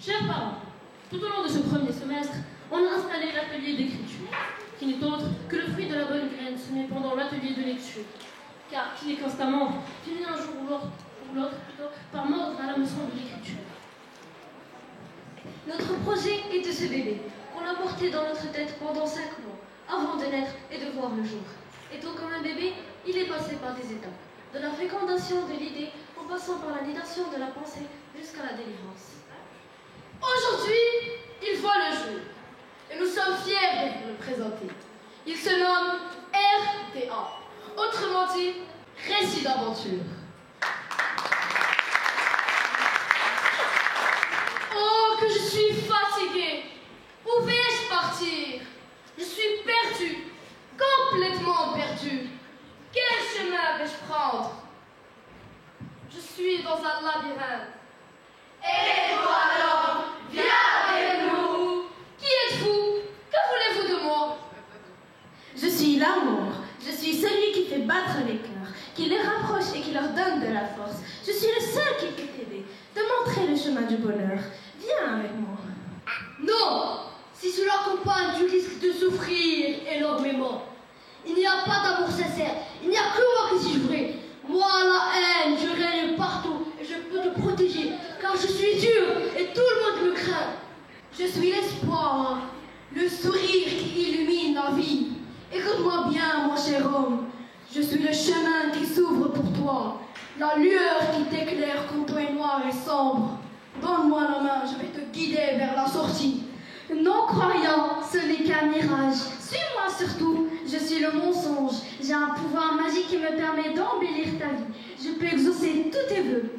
Chers parents, tout au long de ce premier semestre, on a installé l'atelier d'écriture, qui n'est autre que le fruit de la bonne graine semée pendant l'atelier de lecture, car qui est constamment finit un jour ou l'autre plutôt par mordre à l'hameçon de l'écriture. Notre projet est de ce bébé, qu'on a porté dans notre tête pendant 5 mois, avant de naître et de voir le jour. Étant comme un bébé, il est passé par des étapes, de la fécondation de l'idée, en passant par la nidation de la pensée, jusqu'à la délivrance. Aujourd'hui, il voit le jour, et nous sommes fiers de vous le présenter. Il se nomme RTA, autrement dit, Récit d'aventure. Oh, que je suis fatiguée! Où vais-je partir? Je suis perdue, complètement perdue. Quel chemin vais-je prendre? Je suis dans un labyrinthe. Et toi alors, viens avec nous. Qui êtes-vous? Que voulez-vous de moi? Je suis l'amour. Je suis celui qui fait battre les cœurs, qui les rapproche et qui leur donne de la force. Je suis le seul qui peut t'aider, te montrer le chemin du bonheur. Viens avec moi. Non! Si cela accompagne, tu risques de souffrir énormément. Il n'y a pas d'amour sincère. Il n'y a que moi qui suis vrai. Moi, la haine, je règne partout et je peux te protéger, car je suis dur et tout le monde me craint. Je suis l'espoir, le sourire qui illumine la vie. Écoute-moi bien, mon cher homme. Je suis le chemin qui s'ouvre pour toi, la lueur qui t'éclaire quand ton est noir et sombre. Donne-moi la main, je vais te guider vers la sortie. Non-croyant, ce n'est qu'un mirage. Suis-moi surtout, je suis le mensonge. J'ai un pouvoir magique qui me permet d'embellir ta vie. Je peux exaucer tous tes vœux.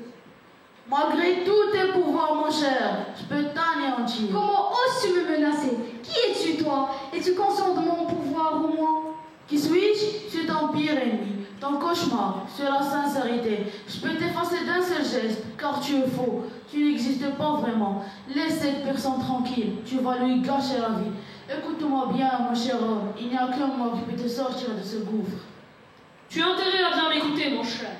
Malgré tous tes pouvoirs, mon cher, je peux t'anéantir. Comment oses-tu me menacer? Qui es-tu, toi? Es-tu conscient de mon pouvoir au moins? Qui suis-je? Je suis ton pire ennemi, ton cauchemar, sur la sincérité. Je peux t'effacer d'un seul geste, car tu es faux. Tu n'existes pas vraiment. Laisse cette personne tranquille, tu vas lui gâcher la vie. Écoute-moi bien, mon cher homme, il n'y a qu'un mot qui peut te sortir de ce gouffre. Tu as intérêt à bien m'écouter, mon cher.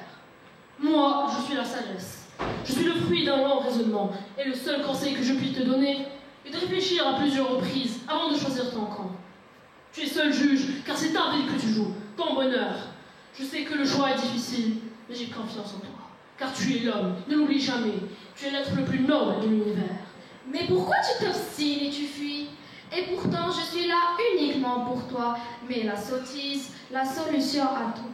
Moi, je suis la sagesse. Je suis le fruit d'un long raisonnement, et le seul conseil que je puis te donner est de réfléchir à plusieurs reprises avant de choisir ton camp. Tu es seul juge, car c'est ta vie que tu joues, ton bonheur. Je sais que le choix est difficile, mais j'ai confiance en toi, car tu es l'homme, ne l'oublie jamais. Tu es l'être le plus noble de l'univers. Mais pourquoi tu t'obstines et tu fuis? Et pourtant, je suis là uniquement pour toi. Mais la sottise, la solution à tout.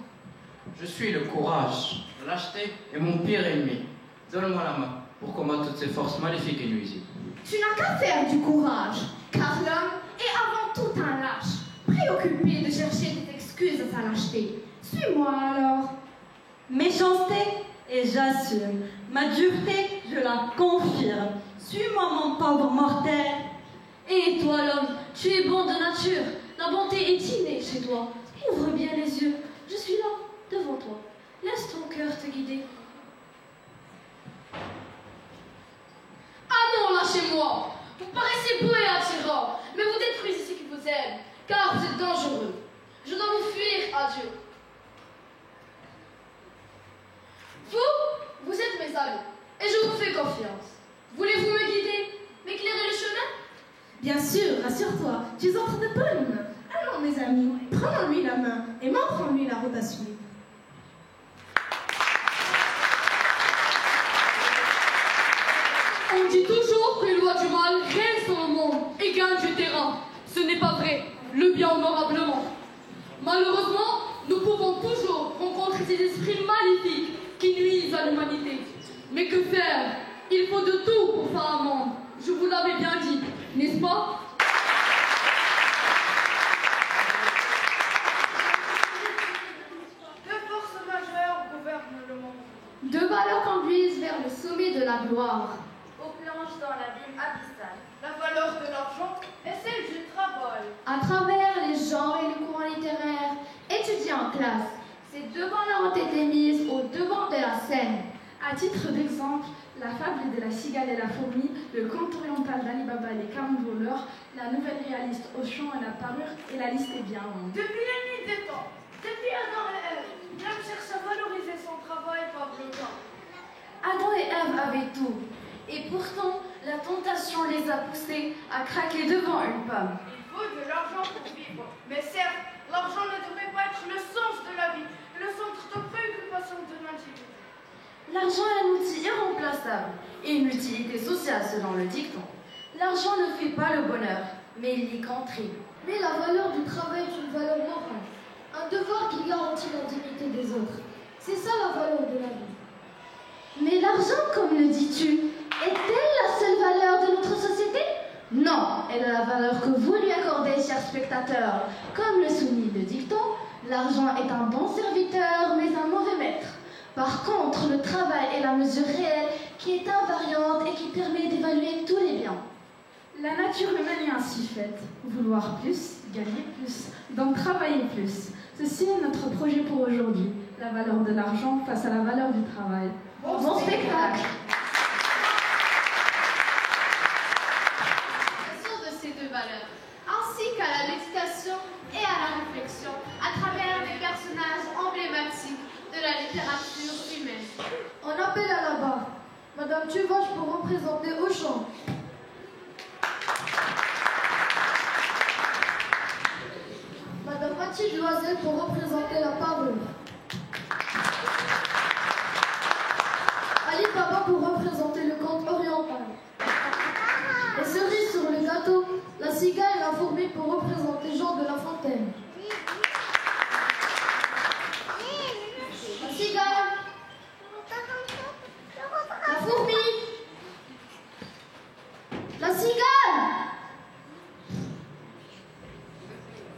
Je suis le courage, la lâcheté est mon pire ennemi. Donne-moi la main pour combattre toutes ces forces maléfiques et nuisibles. Tu n'as qu'à faire du courage, car l'homme est avant tout un lâche, préoccupé de chercher des excuses à sa lâcheté. Suis-moi alors. Méchanceté, et j'assume. Ma dureté, je la confirme. Suis-moi, mon pauvre mortel. Et toi, l'homme, tu es bon de nature. La bonté est innée chez toi. Ouvre bien les yeux. Je suis là, devant toi. Laisse ton cœur te guider. Ah non, lâchez-moi! Vous paraissez beau et attirant, mais vous détruisez ceux qui vous aiment, car vous êtes dangereux. Je dois vous fuir, adieu. Vous êtes mes amis, et je vous fais confiance. Voulez-vous me guider, m'éclairer le chemin? Bien sûr, rassure-toi, tu es entre de bonnes mains. Allons, mes amis, prenons-lui la main et montrons-lui la route à suivre. On dit toujours que les lois du mal règnent sur le monde et gagnent du terrain. Ce n'est pas vrai, le bien honorablement. Malheureusement, nous pouvons toujours rencontrer ces esprits maléfiques qui nuisent à l'humanité. Mais que faire? Il faut de tout pour faire un monde. Je vous l'avais bien dit, n'est-ce pas? Deux forces majeures gouvernent le monde. Deux valeurs conduisent vers le sommet de la gloire. On plonge dans l'abîme abyssal. La valeur de l'argent est celle du travail. À travers les genres et les courants littéraires étudiés en classe, ces deux valeurs ont été mises au devant de la scène. À titre d'exemple, la fable de la cigale et la fourmi, le conte oriental d'Ali Baba et les 40 voleurs, la nouvelle réaliste Auchan et la parure, et la liste est bien longue. Depuis la nuit des temps, depuis Adam et Ève, l'homme cherche à valoriser son travail par le temps. avaient tout. Et pourtant, la tentation les a poussés à craquer devant une pomme. Il faut de l'argent pour vivre. Mais certes, l'argent ne devrait pas être le sens de la vie, le centre de préoccupation de l'individu. L'argent est un outil irremplaçable et une utilité sociale selon le dicton. L'argent ne fait pas le bonheur, mais il y contribue. Mais la valeur du travail est une valeur morale, un devoir qui garantit la dignité des autres. C'est ça la valeur de la vie. Mais l'argent, comme le dis-tu, est-elle la seule valeur de notre société? Non, elle a la valeur que vous lui accordez, chers spectateurs. Comme le souligne le dicton, l'argent est un bon serviteur, mais un mauvais maître. Par contre, le travail est la mesure réelle qui est invariante et qui permet d'évaluer tous les biens. La nature humaine est ainsi faite. Vouloir plus, gagner plus, donc travailler plus. Ceci est notre projet pour aujourd'hui. La valeur de l'argent face à la valeur du travail. Bon spectacle! De ces deux valeurs, ainsi qu'à la méditation et à la réflexion à travers les personnages emblématiques de la littérature humaine. On appelle à la barre. Madame Tuvache pour représenter Auchan. Madame Mathilde Loisel pour représenter la parure. Ali Baba pour représenter le conte oriental. Les cerises sur le gâteau, la cigale et la fourmi pour représenter Jean de La Fontaine. La cigale, la fourmi, la cigale.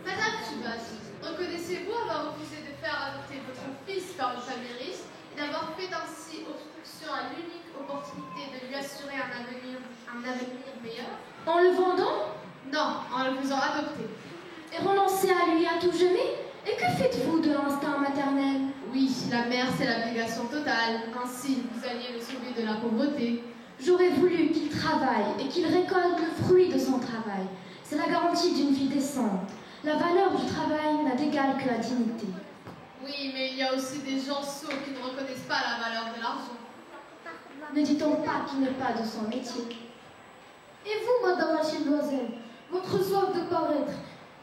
Madame Tuvache, reconnaissez-vous avoir refusé de faire adopter votre fils par une famille riche et d'avoir fait ainsi obstruction à l'unique opportunité de lui assurer un avenir meilleur? En le vendant Non, en le faisant adopter. et renoncer à lui à tout jamais? Et que faites-vous de l'instinct maternel? Oui, la mère, c'est l'abnégation totale. Ainsi, vous alliez le sauver de la pauvreté. J'aurais voulu qu'il travaille et qu'il récolte le fruit de son travail. C'est la garantie d'une vie décente. La valeur du travail n'a d'égal que la dignité. Oui, mais il y a aussi des gens sots qui ne reconnaissent pas la valeur de l'argent. Ne dit-on pas qu'il n'est pas de son métier? Et vous, Madame Mathilde Loisel, votre soif de paraître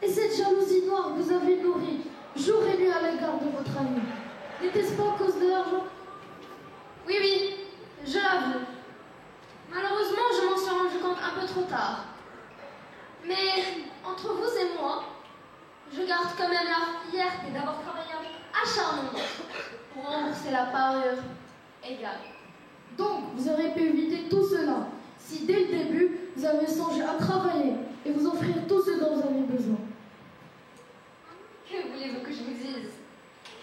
et cette jalousie noire que vous avez nourrie jour et nuit à l'égard de votre ami, n'était-ce pas à cause de l'argent? Oui, oui, je l'avoue. Malheureusement, je m'en suis rendu compte un peu trop tard. Mais entre vous et moi, je garde quand même la fierté d'avoir travaillé avec acharnement pour rembourser la parure égale. Donc, vous auriez pu éviter tout cela si dès le début, vous avez songé à travailler et vous offrir tout ce dont vous avez besoin. Que voulez-vous que je vous dise?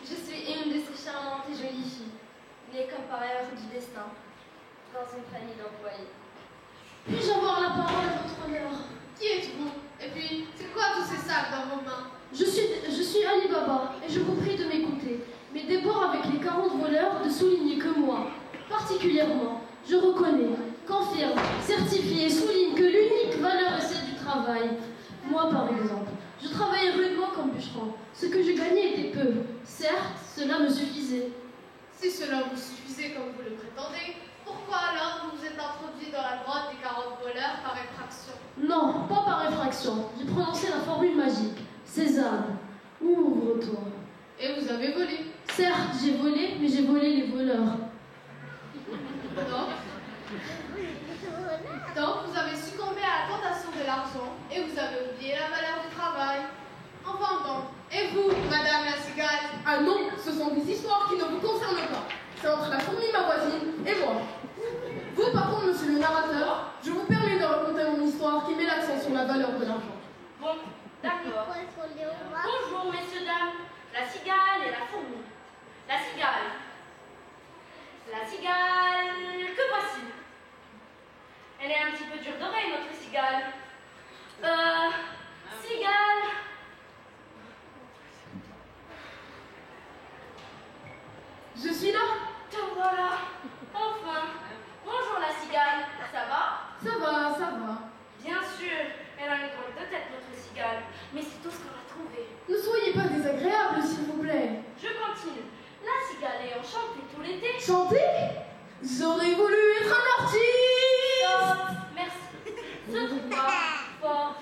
Je suis une de ces charmantes et jolies filles, nées comme par erreur du destin, dans une famille d'employés. Puis-je avoir la parole à votre honneur? Qui êtes-vous? Et puis, c'est quoi tous ces sacs dans vos mains? Je suis Ali Baba et je vous prie de m'écouter, mais d'abord avec les 40 voleurs de souligner que moi, particulièrement, je reconnais, confirme, certifie et souligne que l'unique valeur est celle du travail. Moi, par exemple, je travaillais rudement comme bûcheron. Ce que je gagnais était peu. Certes, cela me suffisait. Si cela vous suffisait comme vous le prétendez, pourquoi alors vous vous êtes introduit dans la grotte des 40 voleurs par effraction? Non, pas par effraction. J'ai prononcé la formule magique. Sésame, ouvre-toi. Et vous avez volé. Certes, j'ai volé, mais j'ai volé les voleurs. Donc, vous avez succombé à la tentation de l'argent et vous avez oublié la valeur du travail. Enfin donc, et vous, Madame la cigale? Ah non, ce sont des histoires qui ne vous concernent pas. C'est entre la fourmi, ma voisine, et moi. Vous, par contre, monsieur le narrateur, je vous permets de raconter mon histoire qui met l'accent sur la valeur de l'argent. Bon, d'accord. Bonjour, messieurs, dames. La cigale et la fourmi. La cigale. La cigale, que voici. Elle est un petit peu dure d'oreille, notre cigale. Cigale. Je suis là. Te voilà. Enfin. Bonjour, la cigale. Ça va? Ça va, ça va. Bien sûr. Elle a une drôle de tête, notre cigale. Mais c'est tout ce qu'on a trouvé. Ne soyez pas désagréable, s'il vous plaît. Je continue. La cigale est enchantée tout l'été. Chanter? J'aurais voulu être un artiste. Merci. Ce trouva fort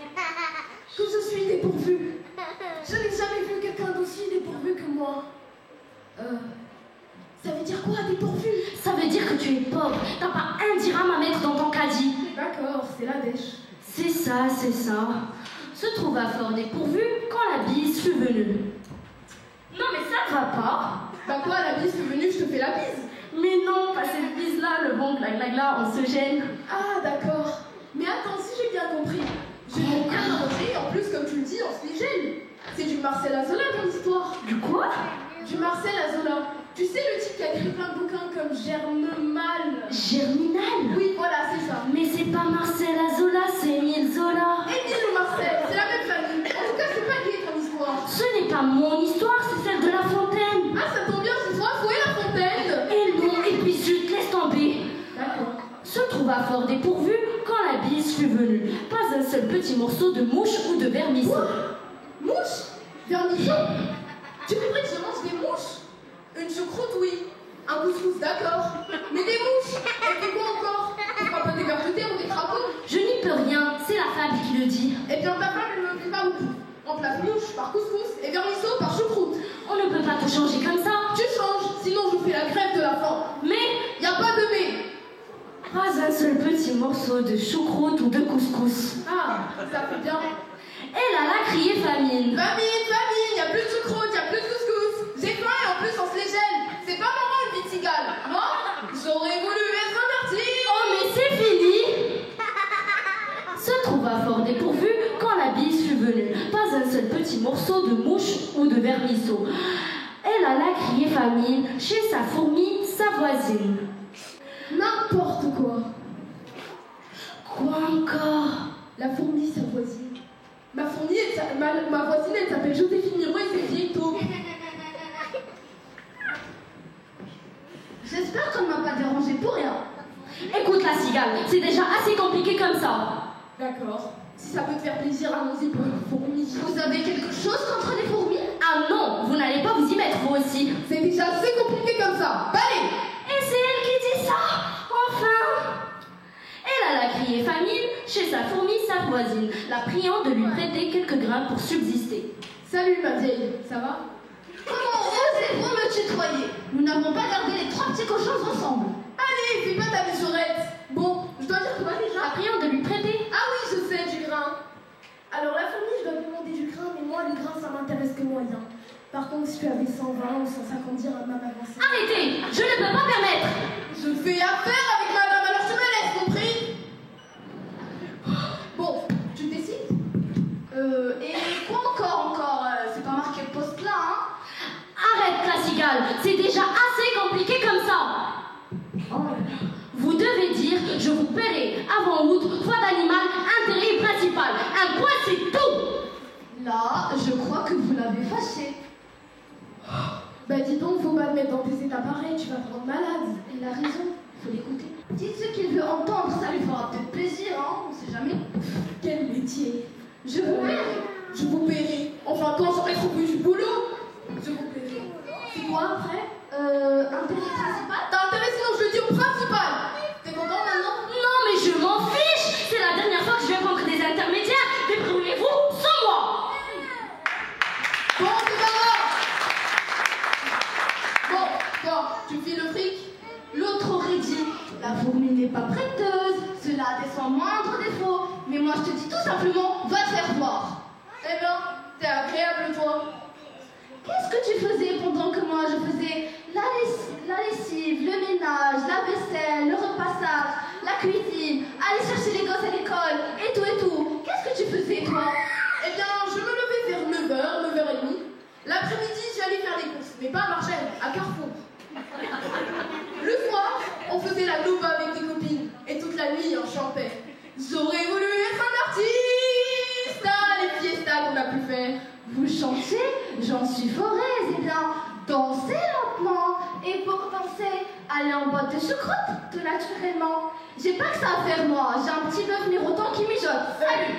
Que je suis dépourvue. Je n'ai jamais vu quelqu'un d'aussi dépourvu que moi. Ça veut dire quoi, dépourvu? Ça veut dire que tu es pauvre. T'as pas un dirham à mettre dans ton caddie. D'accord, c'est la dèche. C'est ça, c'est ça. Se trouva fort dépourvu quand la bise fut venue. Non mais ça ne va pas. Bah quoi, la bise est venue, je te fais la bise. Mais non, pas cette bise-là, le bon glagla, on se gêne. Ah, d'accord. Mais attends, si j'ai bien compris, je n'ai rien inventé, en plus, comme tu le dis, on se les gêne. C'est du Marcel Azola dans l'histoire. Du quoi? Du Marcel Azola. Tu sais, le type qui a écrit plein de bouquins comme Germinal. Germinal? Oui, voilà, c'est ça. Mais c'est pas Marcel Azola, c'est Émile Zola. Émile ou Marcel, c'est la même famille. En tout cas, c'est pas lié ton histoire. Ce n'est pas mon histoire, c'est celle de La Fontaine. Ah, ça tombe bien, c'est toi, Fouet La Fontaine. Et non, et puis zut, laisse tomber. D'accord. Se trouva fort dépourvu quand la bise fut venue. Pas un seul petit morceau de mouche ou de vermisseau. Mouche? Vermisseau? Tu voudrais que je mange des mouches? Une choucroute, oui. Un couscous, d'accord. Mais des mouches? Et puis quoi encore? On fera pas des vers de terre ou des crapauds? Je n'y peux rien, c'est la fable qui le dit. Eh bien, ta femme, elle ne me fait pas beaucoup. Remplace mouche par couscous et vermisseau par choucroute. On ne peut pas tout changer comme ça. Tu changes, sinon je fais la grève de la faim. Mais y a pas de mais. pas un seul petit morceau de choucroute ou de couscous. Ah, ça fait bien. Elle alla crier famine. Famine, famine, y a plus de choucroute, y a plus de couscous. J'ai faim et en plus on se les gèle. C'est pas marrant une vie de cigale, non? J'aurais voulu être un artiste. Oh mais c'est fini. Se trouva fort dépourvu quand la bise fut venue. Pas un seul petit morceau de mouche ou de vermisseau. Elle alla crier famine chez sa fourmi, sa voisine. N'importe quoi. Quoi encore? La fourmi, sa voisine. Ma voisine, elle s'appelle Joséphine Miro et c'est vieilles-tôt. J'espère qu'on ne m'a pas dérangé pour rien. Écoute la cigale, c'est déjà assez compliqué comme ça. D'accord. Si ça peut te faire plaisir, allons-y pour une fourmi. Vous avez quelque chose contre les fourmis? Ah non, vous n'allez pas vous y mettre vous aussi. C'est déjà assez compliqué comme ça. Allez! Et c'est elle qui dit ça. Enfin. Elle alla crier famine chez sa fourmi, sa voisine, la priant de lui prêter quelques grains pour subsister. Salut ma vieille, ça va? Comment osez-vous me tutoyer? Nous n'avons pas gardé les trois petits cochons ensemble. Allez, fais pas ta mesurette. Bon, je dois dire quoi déjà? La priant de lui prêter. Ah oui, je sais, du grain. Alors la fourmi, je dois demander du grain, mais moi, le grain, ça m'intéresse que moyen. Par contre, si tu avais 120 ou 150 dirhams à m'avancer... Arrêtez, je ne peux pas permettre. Je fais affaire avec madame, alors tu me laisses, compris? Bon, tu décides? Et quoi encore? C'est pas marqué poste là, hein? Arrête la cigale, c'est déjà assez compliqué comme ça. Vous devez dire, je vous paierai avant août, foi d'animal, intérêt principal. Un point, c'est tout. Là, je crois que vous l'avez fâché. Bah dis donc, faut pas te mettre dans des états pareils, tu vas te rendre malade. Il a raison, faut l'écouter. Dites ce qu'il veut entendre, ça lui fera peut-être plaisir, hein? On sait jamais. Quel métier? Je vous paierai. Enfin, quand j'aurai trouvé du boulot, je vous paierai. C'est quoi après? Intérêt principal? T'as intérêt, sinon je le dis au principal. T'es content maintenant? Non, mais je m'en fiche. C'est la dernière fois que je vais prendre des intermédiaires. Débrouillez-vous sans moi. Bon, c'est pas grave. Bon, tu files le fric? L'autre aurait dit, la fourmi n'est pas prêteuse, cela a son moindre défaut. Mais moi je te dis tout simplement, va te faire voir. Eh bien, t'es agréable toi. Qu'est-ce que tu faisais pendant que moi je faisais la lessive, le ménage, la vaisselle, le repassage, la cuisine, aller chercher les gosses à l'école, et tout? Qu'est-ce que tu faisais toi? Eh bien, je me levais vers 9h, 9h30. L'après-midi, j'allais faire les courses, mais pas à Marchène, à Carrefour. Le soir, on faisait la loupe avec des copines, et toute la nuit, on chantait. J'aurais voulu être un artiste! Ah, les fiestas qu'on a pu faire. Vous chantez, j'en suis foraise, et bien, dansez lentement. Et pour danser, allez en boîte de choucroute, tout naturellement. J'ai pas que ça à faire moi, j'ai un petit bœuf mirotant qui mijote. Salut!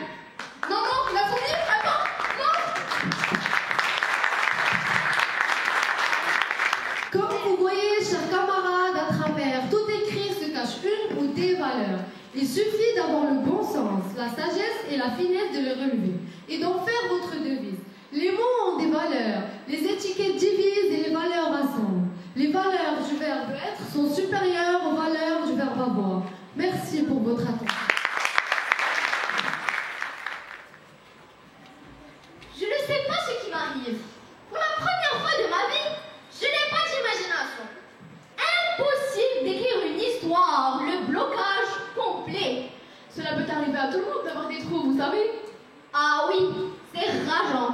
Non, la fourmi, attends! Non! Comme vous voyez, chers camarades, à travers tout écrit des valeurs. Il suffit d'avoir le bon sens, la sagesse et la finesse de les relever et d'en faire votre devise. Les mots ont des valeurs, les étiquettes divisent et les valeurs rassemblent. Les valeurs du verbe être sont supérieures aux valeurs du verbe avoir. Merci pour votre attention. Je ne sais pas ce qui m'arrive. Pour la première fois de ma vie, je n'ai pas d'imagination. Impossible d'écrire une histoire, le blocage complet. Cela peut arriver à tout le monde d'avoir des trous, vous savez. Ah oui, c'est rageant.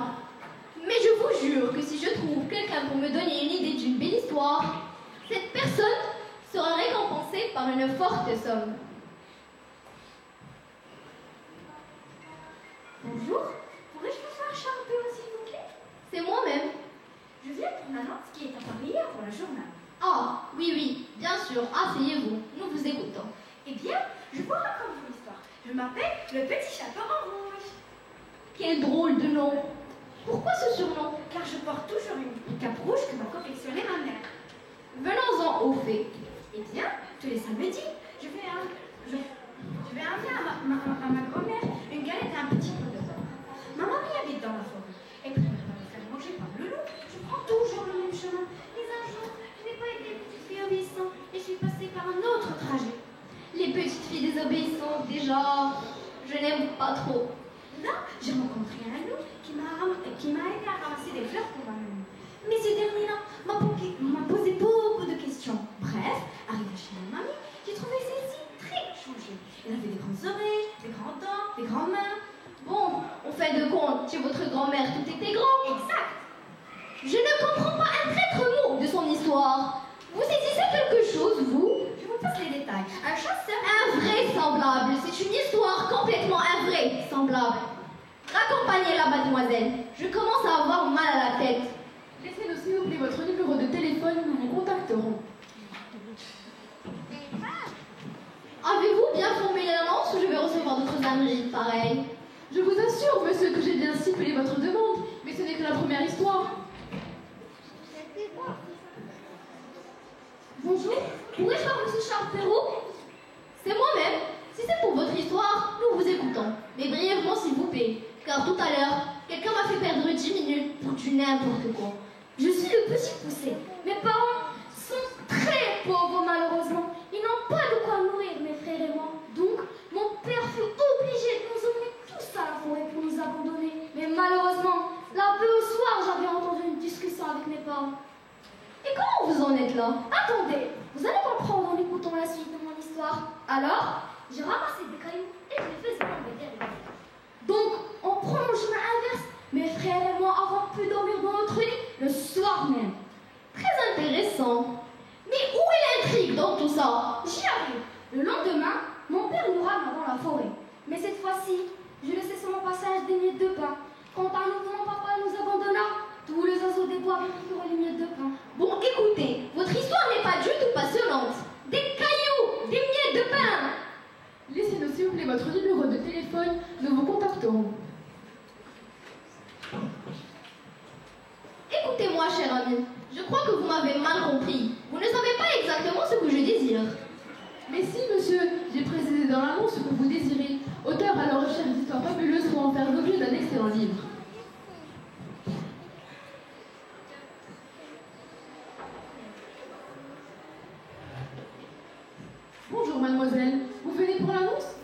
Mais je vous jure que si je trouve quelqu'un pour me donner une idée d'une belle histoire, cette personne sera récompensée par une forte somme. Bonjour, pourrais-je vous faire chanter, s'il vous plaît? C'est moi-même. Je viens pour l'annonce qui est apparue hier pour le journal. Ah, oui, bien sûr, asseyez-vous, nous vous écoutons. Eh bien, je vous raconte mon histoire. Je m'appelle le Petit Chapeau en Rouge. Quel drôle de nom. Pourquoi ce surnom? Car je porte toujours une cape rouge que m'a confectionnée ma mère. Venons-en au fait. Eh bien, tous les samedis, je vais amener à ma grand-mère une galette et un petit pot de beurre. Ma mamie habite dans la forêt. Et pour ne pas me faire manger par le loup, je prends toujours le même chemin. Mais un jour, je n'ai pas été petite fille obéissante et je suis passée par un autre trajet. Les petites filles désobéissantes, déjà, je n'aime pas trop. Là, j'ai rencontré un loup qui m'a aidé à ramasser des fleurs pour ma mamie. Mais ce dernier-là m'a posé beaucoup de questions. Bref, arrivé chez ma mamie, j'ai trouvé celle-ci très changée. Elle avait des grandes oreilles, des grands dents, des grandes mains. Bon, au fait de compte, chez votre grand-mère, tout était grand. Exact. Je ne comprends pas un traître mot de son histoire. Vous saisissez quelque chose, vous? Je vous passe les détails. Un chasseur... Invraisemblable. C'est une histoire complètement invraisemblable. Raccompagnez-la, mademoiselle. Je commence à avoir mal à la tête. Laissez-nous s'il vous plaît votre numéro de téléphone, nous vous contacterons. Avez-vous bien formulé l'annonce ou je vais recevoir d'autres âneries pareilles? Je vous assure, monsieur, que j'ai bien stipulé votre demande, mais ce n'est que la première histoire. Bonjour, pourrais-je voir monsieur Charles Perrault? C'est moi-même. Si c'est pour votre histoire, nous vous écoutons. Mais brièvement, s'il vous plaît, car tout à l'heure, quelqu'un m'a fait perdre 10 minutes pour du n'importe quoi. Je suis le petit poussé. Mes parents sont très pauvres, malheureusement. Ils n'ont pas de quoi nourrir mes frères et moi. Donc, mon père fut obligé de nous emmener tous à la forêt pour nous abandonner. Mais malheureusement, là, peu au soir, j'avais entendu une discussion avec mes parents. Et comment vous en êtes là? Attendez, vous allez comprendre en écoutant la suite de mon histoire. Alors, j'ai ramassé des cailloux et je les faisais tomber derrière. Donc, en prenant le chemin inverse, mes frères et moi avons pu dormir dans notre lit le soir même. Très intéressant. Mais où est l'intrigue dans tout ça? J'y arrive. Le lendemain, mon père nous ramena dans la forêt. Mais cette fois-ci, je laissais sur mon passage des miettes de pain. Quand un nouveau mon papa nous abandonna, tous les oiseaux des bois récupérèrent les miettes de pain. Bon, écoutez, votre histoire n'est pas du tout passionnante. Des cailloux, des miettes de pain. Laissez-nous s'il vous plaît votre numéro de téléphone, nous vous contacterons. Écoutez-moi, cher ami, je crois que vous m'avez mal compris. Vous ne savez pas exactement ce que je désire. Mais si, monsieur, j'ai précisé dans l'annonce ce que vous désirez. Auteur à la recherche d'histoires fabuleuses pour en faire l'objet d'un excellent livre. Bonjour, mademoiselle. Vous venez pour l'annonce?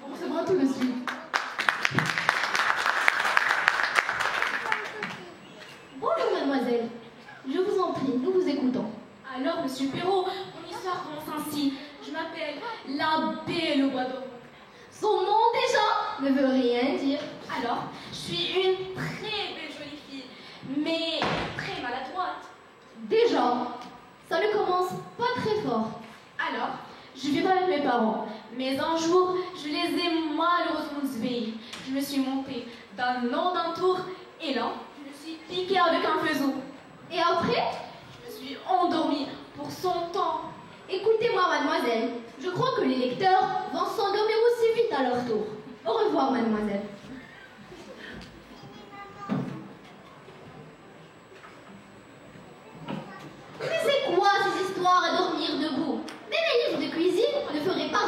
On recevra tout de suite. Bonjour, mademoiselle. Je vous en prie, nous vous écoutons. Alors, monsieur Perrault, mon histoire commence ainsi. Je m'appelle la Belle au bois dormant. Son nom, déjà, ne veut rien dire. Alors, je suis une très belle jolie fille, mais très maladroite. Déjà, ça ne commence pas très fort. Alors, je vivais avec mes parents, mais un jour, je les ai malheureusement désobéis. Je me suis montée d'un an d'un tour, et là, je me suis piquée avec un fuseau. Et après, je me suis endormie pour 100 ans. Écoutez-moi, mademoiselle, je crois que les lecteurs vont s'endormir aussi vite à leur tour. Au revoir, mademoiselle. Mais c'est quoi ces histoires à dormir debout? Même un livre de cuisine ne ferait pas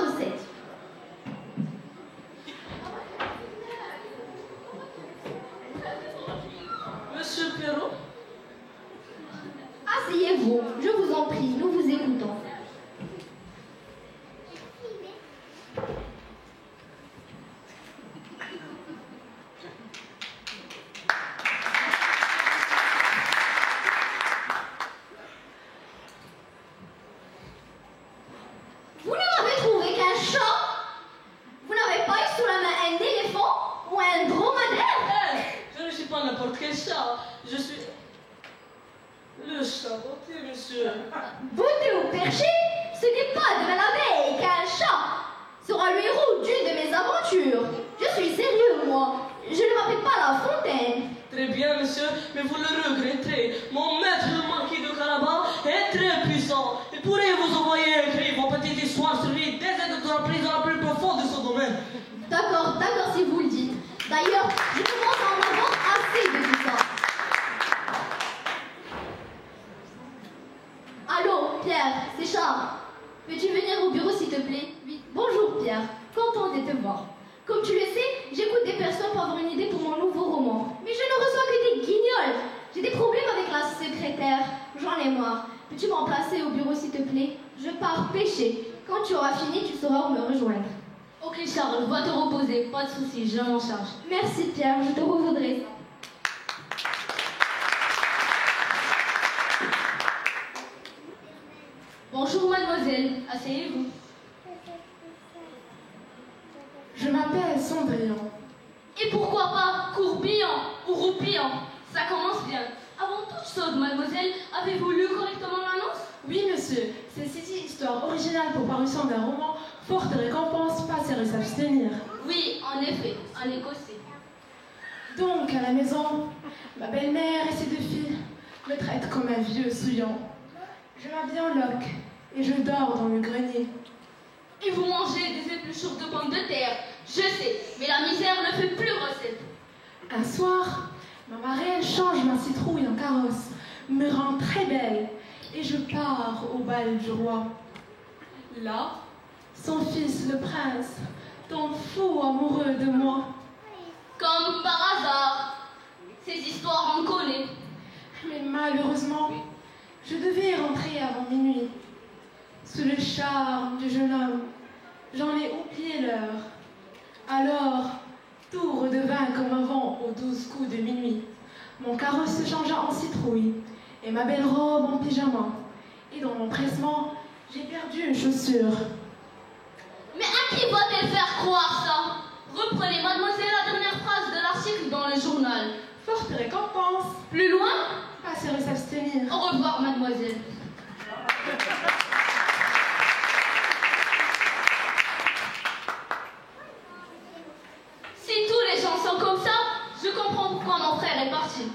Ce n'est pas demain la veille qu'un chat sera le héros d'une de mes aventures. Je suis sérieux, moi. Je ne m'appelle pas La Fontaine. Très bien, monsieur, mais vous le regretterez. Mon maître, le marquis de Calabar, est très puissant. Il pourrait vous envoyer écrire vos petites histoires sur lui dès de la prison la plus profonde de ce domaine. D'accord, si vous le dites. D'ailleurs, je commence à en avoir assez de tout ça. Allô, Pierre, c'est Charles. Peux-tu venir au bureau, s'il te plaît? Oui. Bonjour, Pierre. Content de te voir. Comme tu le sais, j'écoute des personnes pour avoir une idée pour mon nouveau roman. Mais je ne reçois que des guignols. J'ai des problèmes avec la secrétaire. J'en ai marre. Peux-tu me remplacer au bureau, s'il te plaît? Je pars pêcher. Quand tu auras fini, tu sauras où me rejoindre. Ok, Charles, va te reposer. Pas de soucis, je m'en charge. Merci, Pierre. Je te revaudrai. Bonjour, mademoiselle. Asseyez-vous. Je m'appelle Cendrillon. Et pourquoi pas Courbillon ou Roupillon? Ça commence bien. Avant toute chose, mademoiselle, avez-vous lu correctement l'annonce? Oui, monsieur. C'est une histoire originale pour parution d'un roman. Forte récompense, pas sérieux s'abstenir. Oui, en effet, un écossais. Donc, à la maison, ma belle-mère et ses deux filles me traitent comme un vieux souillant. Je m'habille en loques et je dors dans le grenier. Et vous mangez des épluchures de pommes de terre. Je sais, mais la misère ne fait plus recette. Un soir, ma marraine change ma citrouille en carrosse, me rend très belle et je pars au bal du roi. Là, son fils, le prince, tombe fou amoureux de moi. Comme par hasard. Ces histoires, on connaît. Mais malheureusement, je devais rentrer avant minuit. Sous le charme du jeune homme, j'en ai oublié l'heure. Alors, tout redevint comme avant aux 12 coups de minuit. Mon carrosse se changea en citrouille et ma belle robe en pyjama. Et dans mon pressement, j'ai perdu une chaussure. Mais à qui va-t-elle faire croire ça? Reprenez, mademoiselle, la dernière phrase de l'article dans le journal. Forte récompense. Plus loin? Pas sérieux s'abstenir. Au revoir, mademoiselle. Si tous les gens sont comme ça, je comprends pourquoi mon frère est parti.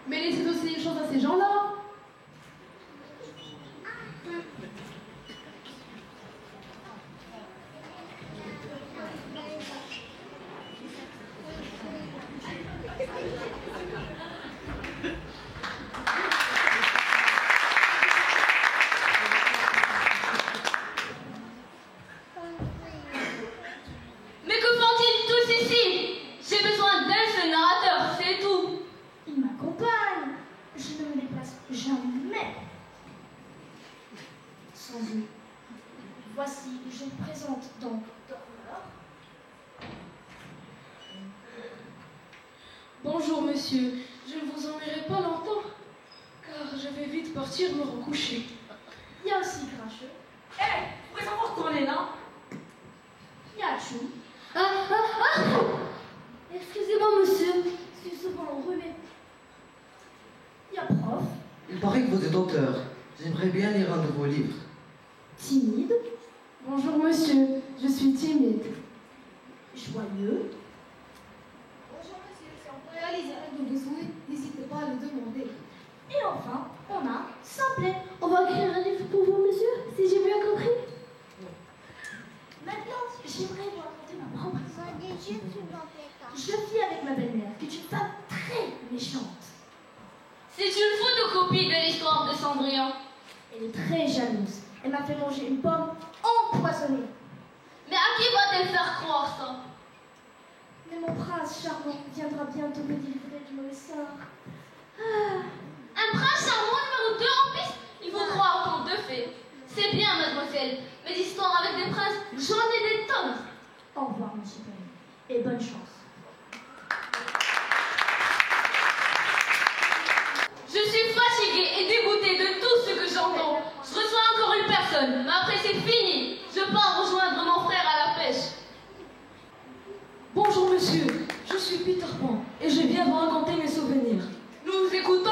Mais laissez aussi une chance à ces gens-là. Mais que font-ils tous ici? J'ai besoin d'un seul narrateur, c'est tout. Il m'accompagne. Je ne me déplace jamais sans eux. Voici, je vous présente donc Dormeur. Bonjour, monsieur. Je ne vous enverrai pas longtemps, car je vais vite partir me recoucher. Il y a aussi Grincheux. Vous pouvez savoir qu'on est là? Il y a Chou. Excusez-moi, monsieur. C'est souvent remet. Il y a Prof. Il paraît que vous êtes auteur. J'aimerais bien lire un de vos livres. Timide. Bonjour, monsieur. Je suis timide. Joyeux. Bonjour monsieur, si on peut réaliser un de vos souhaits, n'hésitez pas à le demander. Et enfin, on a Simplet. On va écrire un livre pour vous, monsieur, si j'ai bien compris. Maintenant, j'aimerais vous raconter ma propre histoire. Je vis avec ma belle-mère, qui est une femme très méchante. C'est une photocopie de l'histoire de Cendrillon. Elle est très jalouse. Elle m'a fait manger une pomme empoisonnée. Mais à qui va-t-elle faire croire ça? Mais mon prince charmant viendra bientôt me délivrer du mauvais sort. Un prince charmant numéro 2 en piste? Il faut croire qu'en deux faits. C'est bien, mademoiselle. Mais d'histoires avec des princes, j'en ai des tonnes. Au revoir, monsieur Perrin. Et bonne chance. Je suis fatiguée et dégoûtée de tout ce que j'entends. Je reçois encore une personne, mais après c'est fini. Je pars rejoindre mon frère à la pêche. Bonjour, monsieur. Je suis Peter Pan et je viens vous raconter mes souvenirs. Nous vous écoutons.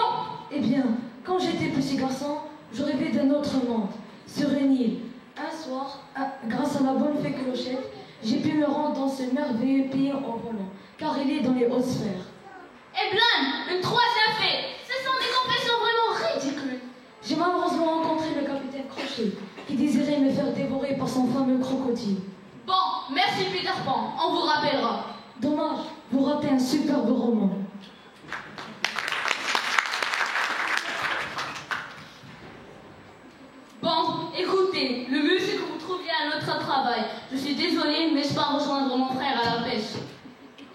Eh bien, quand j'étais petit garçon, je rêvais d'un autre monde, sur une île, la bonne fée Clochette, j'ai pu me rendre dans ce merveilleux pays en volant, car il est dans les hautes sphères. Et Blan, une troisième fée. Ce sont des confessions vraiment ridicules. J'ai malheureusement rencontré le capitaine Crochet, qui désirait me faire dévorer par son fameux crocodile. Bon, merci Peter Pan, on vous rappellera. Dommage, vous ratez un superbe roman. Bon, écoutez, le mieux c'est que vous trouviez un autre travail. Je suis désolée, mais je pars rejoindre mon frère à la pêche.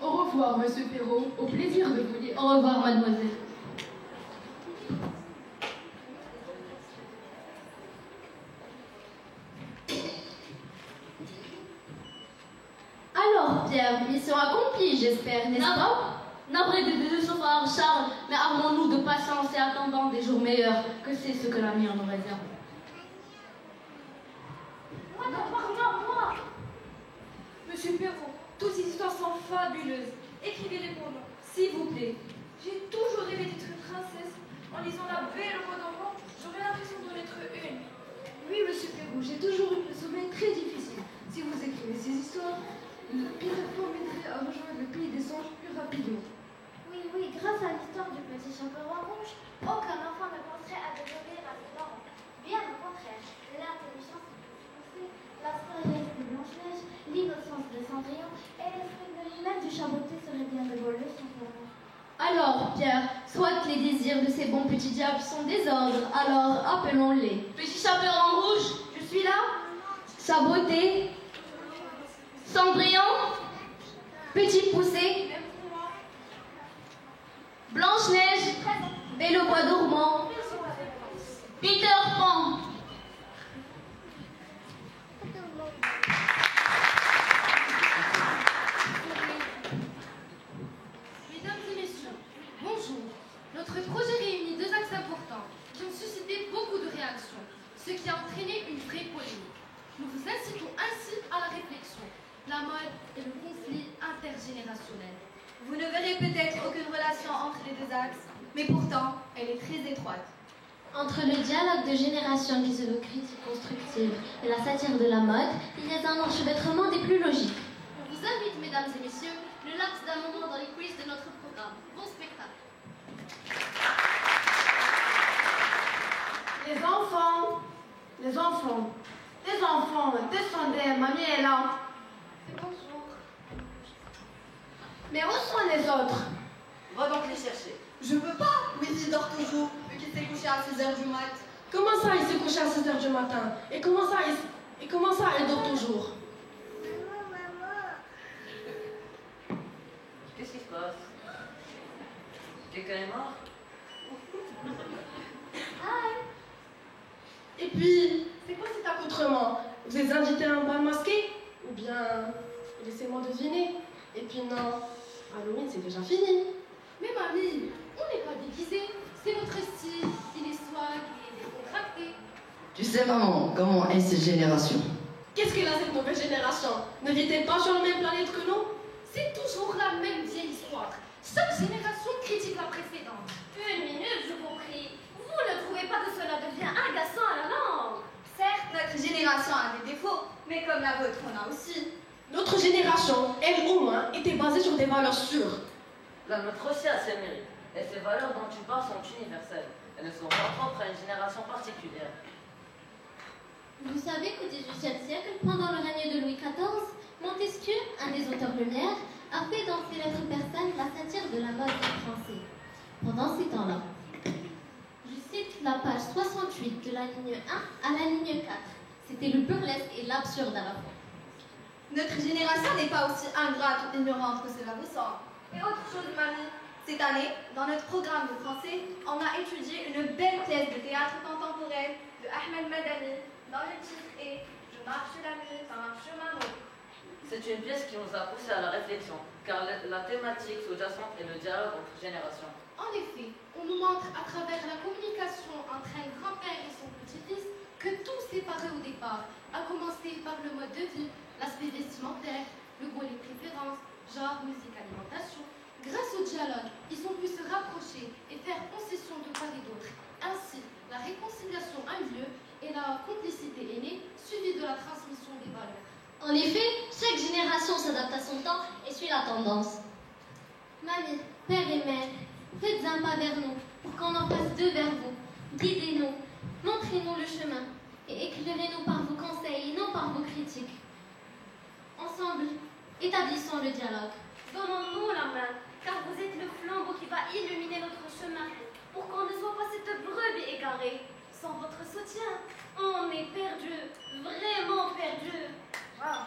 Au revoir, monsieur Perrault. Au plaisir de vous lire. Au revoir, mademoiselle. Alors, Pierre, mission accomplie, j'espère, n'est-ce pas? Navré de décevoir Charles, mais armons-nous de patience et attendant des jours meilleurs, que c'est ce que l'avenir nous réserve. Moi. Monsieur Perrault, toutes ces histoires sont fabuleuses. Écrivez-les pour nous, s'il vous plaît. J'ai toujours rêvé d'être une princesse. En lisant La Belle au bois dormant, j'aurais l'impression d'en être une. Oui, monsieur Perrault, j'ai toujours eu le sommeil très difficile. Si vous écrivez ces histoires, Peter Pan m'aiderait à rejoindre le pays des anges plus rapidement. Oui, grâce à l'histoire du petit chaperon rouge, aucun enfant ne penserait à désobéir à ses parents. Bien au contraire, l'intelligence du poussé, la sagesse de Blanche-Neige, l'innocence de Cendrillon et l'esprit de Gillette du Chaboté seraient bien de bonnes leçons pour nous. Alors, Pierre, soit que les désirs de ces bons petits diables sont désordres, alors appelons-les. Petit chaperon rouge, je suis là. Chaboté, Cendrillon, Petit Poussé, Blanche-Neige, Belle au bois dormant, Peter Pan. Mesdames et messieurs, bonjour. Notre projet réunit deux axes importants qui ont suscité beaucoup de réactions, ce qui a entraîné une vraie polémique. Nous vous incitons ainsi à la réflexion, la mode et le conflit intergénérationnel. Vous ne verrez peut-être aucune relation entre les deux axes, mais pourtant, elle est très étroite. Entre le dialogue de génération qui se veut critique constructive et la satire de la mode, il y a un enchevêtrement des plus logiques. On vous invite, mesdames et messieurs, le laps d'un moment dans les quiz de notre programme. Bon spectacle. Les enfants, descendez, mamie est là. Bonjour. Mais où sont les autres? Va donc les chercher. Je veux pas. Mais il dort toujours, vu qu'il s'est couché à 6h du mat. Comment ça, il s'est couché à 6h du matin? Et comment ça, il dort toujours? Qu'est-ce qui se passe? Quelqu'un est mort? Et puis, c'est quoi cet accoutrement? Vous êtes invité à un bal masqué? Ou bien, laissez-moi deviner. Et puis non, Halloween c'est déjà fini. Mais mamie, on n'est pas déguisés. C'est notre style, il est swag, il est décontracté. Tu sais, maman, comment est cette génération? Qu'est-ce qu'elle a cette nouvelle génération? Ne vit-elle pas sur la même planète que nous? C'est toujours la même vieille histoire. Chaque génération critique la précédente. Une minute, je vous prie. Vous ne trouvez pas que cela devient agaçant à la langue? Certes, notre génération a des défauts, mais comme la vôtre, on a aussi. Notre génération, elle au moins, était basée sur des valeurs sûres. La nôtre aussi a ses mérites. Et ces valeurs dont tu parles sont universelles. Elles ne sont pas propres à une génération particulière. Vous savez qu'au XVIIIe siècle, pendant le règne de Louis XIV, Montesquieu, un des auteurs lumières, a fait dans ses lettres persanes la satire de la mode des Français. Pendant ces temps-là, je cite la page 68 de la ligne 1 à la ligne 4. C'était le burlesque et l'absurde à la fois. Notre génération n'est pas aussi ingrate ou ignorante que cela vous semble. Et autre chose, mamie, cette année, dans notre programme de français, on a étudié une belle pièce de théâtre contemporaine de Ahmed Madani, dont le titre est « Je marche la nuit par un chemin mauvais ». C'est une pièce qui nous a poussé à la réflexion, car la thématique sous-jacente est le dialogue entre générations. En effet, on nous montre à travers la communication entre un grand-père et son petit-fils que tout séparé au départ, à commencer par le mode de vie, l'aspect vestimentaire, le goût et les préférences, genre, musique, alimentation. Grâce au dialogue, ils ont pu se rapprocher et faire concession de part et d'autre. Ainsi, la réconciliation a eu lieu et la complicité est née, suivie de la transmission des valeurs. effet, chaque génération s'adapte à son temps et suit la tendance. Mamie, père et mère, faites un pas vers nous pour qu'on en fasse deux vers vous. Guidez-nous, montrez-nous le chemin et éclairez-nous par vos conseils et non par vos critiques. Ensemble, établissons le dialogue. Donnons-nous la main, car vous êtes le flambeau qui va illuminer notre chemin pour qu'on ne soit pas cette brebis égarée. Sans votre soutien, on est perdu, vraiment perdu. Wow.